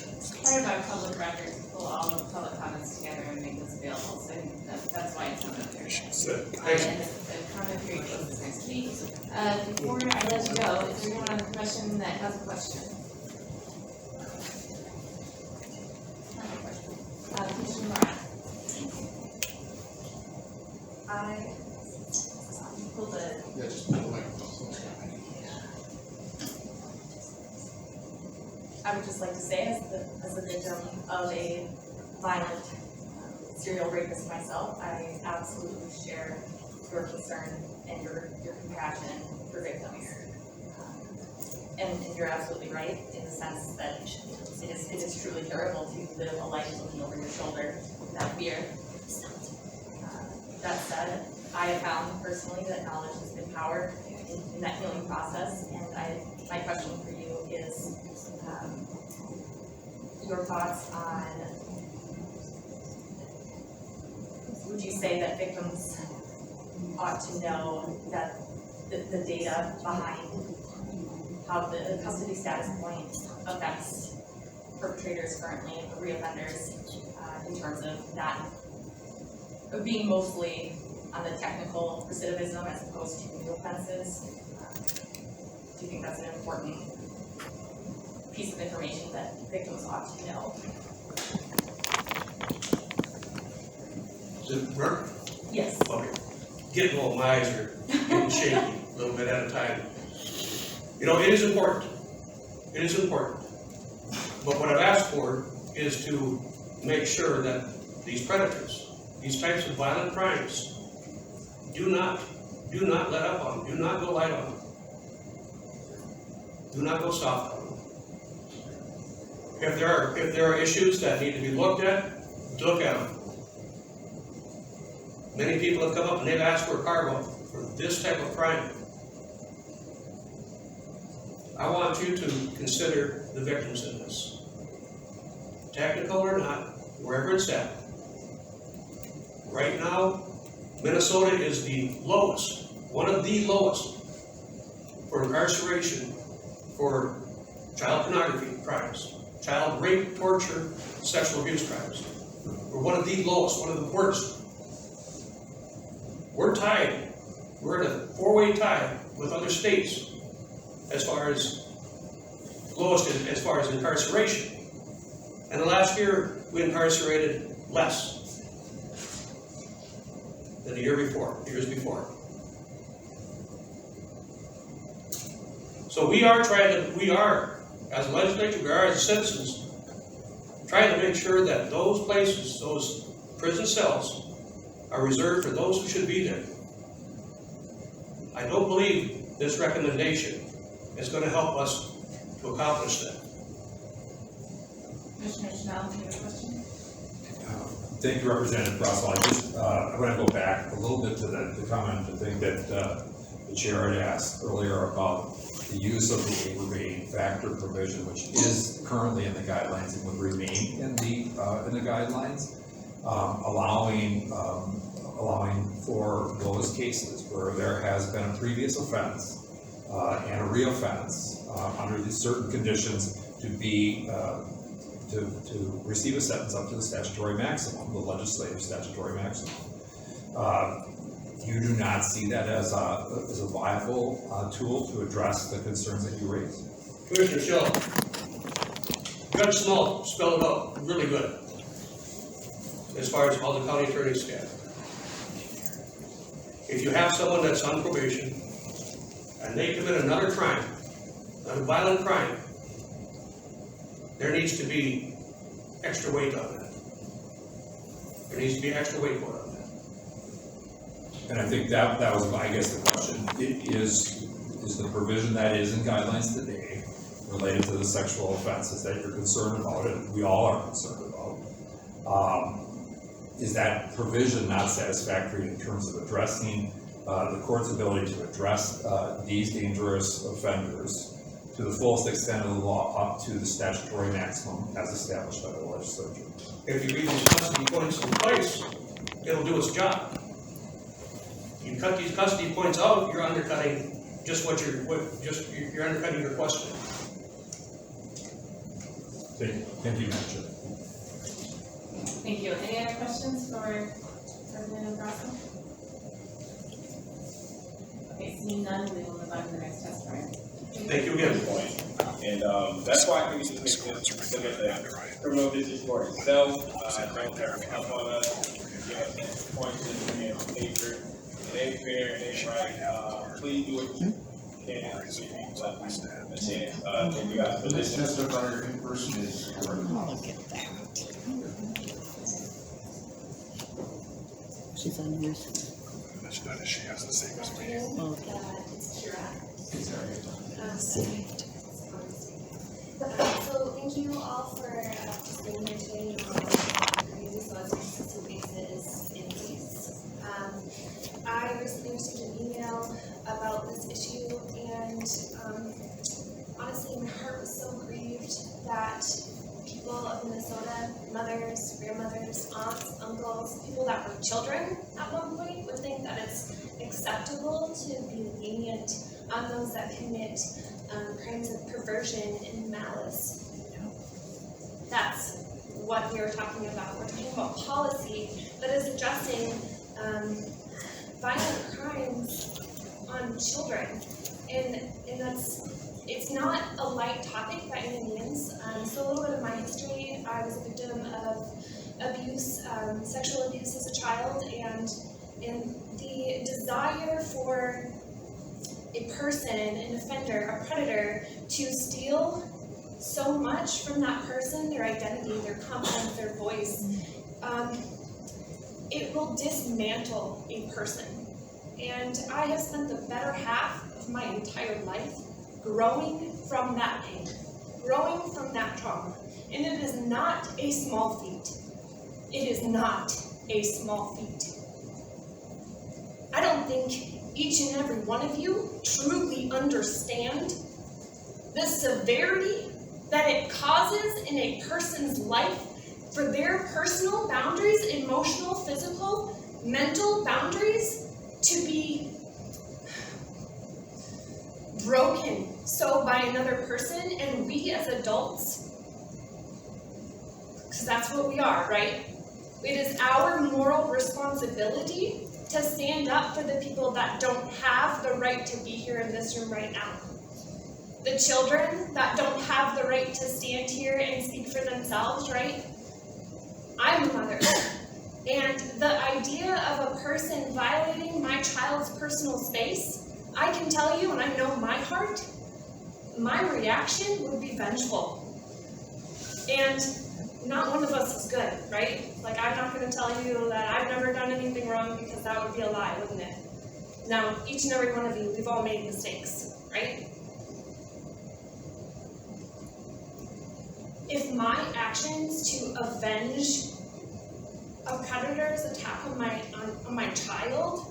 Part of our public record to pull all the public comments together and make this available, so I think that's why it's not up there. And the comment period closes next week. Before I let you go, is there anyone on the commission that has a question? Commissioner Moran. Hold it. Yeah, just pull the microphone. I would just like to say, as a victim of a violent serial rapist myself, I absolutely share your concern and your compassion for victims. And you're absolutely right in the sense that it is truly terrible to live a life looking over your shoulder without fear. That said, I have found personally that knowledge has been power in that healing process, and my question for you is your thoughts on, would you say that victims ought to know that the data behind how the custody status point affects perpetrators currently, reoffenders, in terms of that being mostly on the technical recidivism as opposed to new offenses? Do you think that's an important piece of information that victims ought to know? Is it work? Yes. Okay. Getting old, my eyes are getting shaky a little bit at a time. You know, it is important. It is important. But what I've asked for is to make sure that these predators, these types of violent crimes, do not let up on them. Do not go light on them. Do not go soft on them. If there are issues that need to be looked at, look at them. Many people have come up and they've asked for a cargo for this type of crime. I want you to consider the victims in this. Technical or not, wherever it's at. Right now, Minnesota is the lowest, one of the lowest for incarceration for child pornography crimes, child rape, torture, sexual abuse crimes. We're one of the lowest, one of the worst. We're tied. We're in a four-way tie with other states as far as lowest as far as incarceration. And the last year, we incarcerated less than the years before. So we are, as a legislature, we are as citizens, trying to make sure that those places, those prison cells, are reserved for those who should be there. I don't believe this recommendation is going to help us to accomplish that. Commissioner Schnell, do you have a question? Thank you, Representative Grossell. I want to go back a little bit to the comment, the thing that the chair had asked earlier about the use of the aggravating factor provision, which is currently in the guidelines and would remain in the guidelines, allowing for those cases where there has been a previous offense and a reoffense under these certain conditions to be to receive a sentence up to the statutory maximum, the legislative statutory maximum. You do not see that as a viable tool to address the concerns that you raised? Commissioner Schell, Judge Small spelled it out really good as far as all the county attorney's staff. If you have someone that's on probation and they commit another crime, a violent crime, there needs to be extra weight on that. There needs to be extra weight put on that. And I think that was, I guess, the question. Is the provision that is in guidelines today related to the sexual offenses that you're concerned about, and we all are concerned about, Is that provision not satisfactory in terms of addressing the court's ability to address these dangerous offenders to the fullest extent of the law up to the statutory maximum as established by the legislature? If you read these custody points in place, it'll do its job. You cut these custody points out, you're undercutting just you're undercutting your question. Thank you, Madam Chair. Thank you. Any other questions for President Grossell? Okay, seeing none, we will move on to the next testifier. Thank you again. And that's why I think we should make this look at the criminal justice court itself. I don't have on us, give us points in the paper. It ain't fair, it ain't right. Please do what you can. Thank you guys for The next listening. testifier in person is Look at that. She's on yours. She has the same as me. Okay. So thank you all for just being here today on these laws on a consistent basis in case. I recently received an email about this issue, and honestly my heart was so grieved that people of Minnesota, mothers, grandmothers, aunts, uncles, people that were children at one point would think that it's acceptable to be lenient on those that commit crimes of perversion and malice. That's what we are talking about. We're talking about policy that is addressing violent crimes on children, and it's not a light topic by any means. So a little bit of my history: I was a victim of abuse, sexual abuse as a child, and the desire for a person, an offender, a predator, to steal so much from that person, their identity, their confidence, their voice, it will dismantle a person. And I have spent the better half of my entire life growing from that pain, growing from that trauma. And it is not a small feat. It is not a small feat. I don't think each and every one of you truly understand the severity that it causes in a person's life for their personal boundaries, emotional, physical, mental boundaries to be broken so by another person. And we as adults, because that's what we are, right? It is our moral responsibility to stand up for the people that don't have the right to be here in this room right now. The children that don't have the right to stand here and speak for themselves, right? I'm a mother. And the idea of a person violating my child's personal space, I can tell you, and I know my heart, my reaction would be vengeful. And not one of us is good, right? Like, I'm not going to tell you that I've never done anything wrong, because that would be a lie, wouldn't it? Now, each and every one of you, we've all made mistakes, right? If my actions to avenge a predator's attack on my child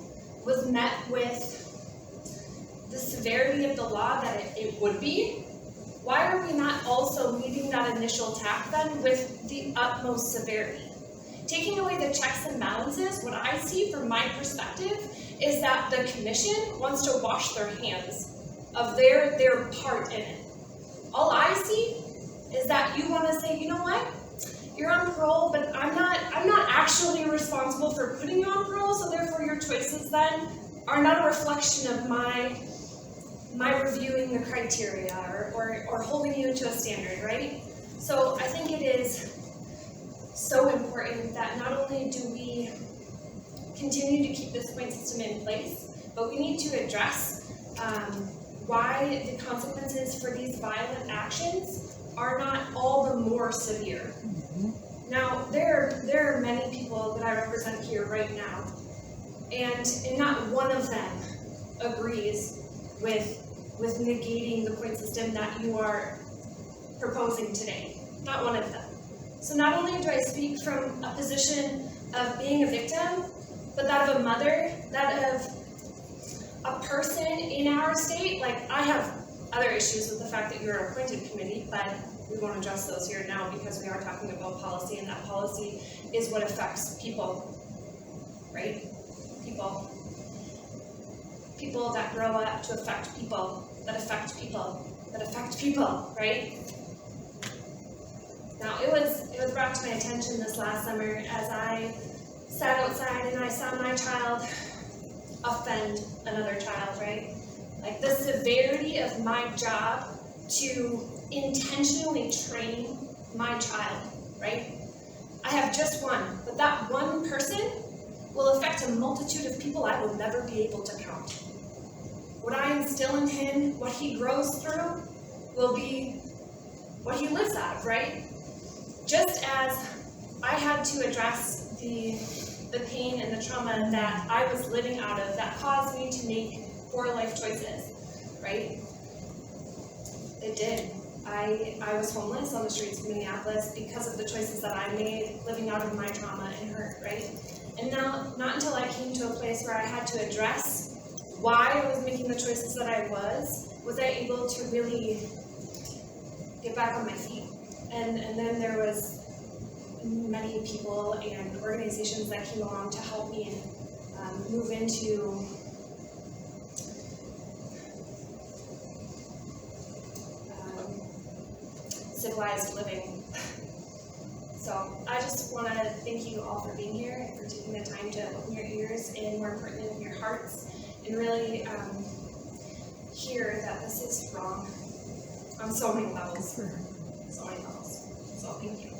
was met with the severity of the law that it would be, why are we not also meeting that initial attack then with the utmost severity? Taking away the checks and balances, what I see from my perspective is that the commission wants to wash their hands of their part in it. All I see is that you want to say, you know what? You're on parole, but I'm not actually responsible for putting you on parole, so therefore your choices then are not a reflection of my reviewing the criteria or holding you to a standard, right? So I think it is so important that not only do we continue to keep this point system in place, but we need to address why the consequences for these violent actions are not all the more severe. Now, there are many people that I represent here right now, and not one of them agrees with negating the point system that you are proposing today. Not one of them. So not only do I speak from a position of being a victim, but that of a mother, that of a person in our state. Like, I have other issues with the fact that you're an appointed committee, but we won't address those here now because we are talking about policy, and that policy is what affects people, right? People. People that grow up to affect people, that affect people, that affect people, right? Now, it was brought to my attention this last summer as I sat outside and I saw my child offend another child, right? Like, the severity of my job to intentionally train my child, right? I have just one, but that one person will affect a multitude of people I will never be able to count. What I instill in him, what he grows through, will be what he lives out of, right? Just as I had to address the pain and the trauma that I was living out of that caused me to make poor life choices, right? It did. I was homeless on the streets of Minneapolis because of the choices that I made living out of my trauma and hurt, right? And now, not until I came to a place where I had to address why I was making the choices that I was I able to really get back on my feet. And then there was many people and organizations that came along to help me move into civilized living. So I just want to thank you all for being here and for taking the time to open your ears and, more importantly, open your hearts and really hear that this is wrong on so many levels. So many levels. So thank you.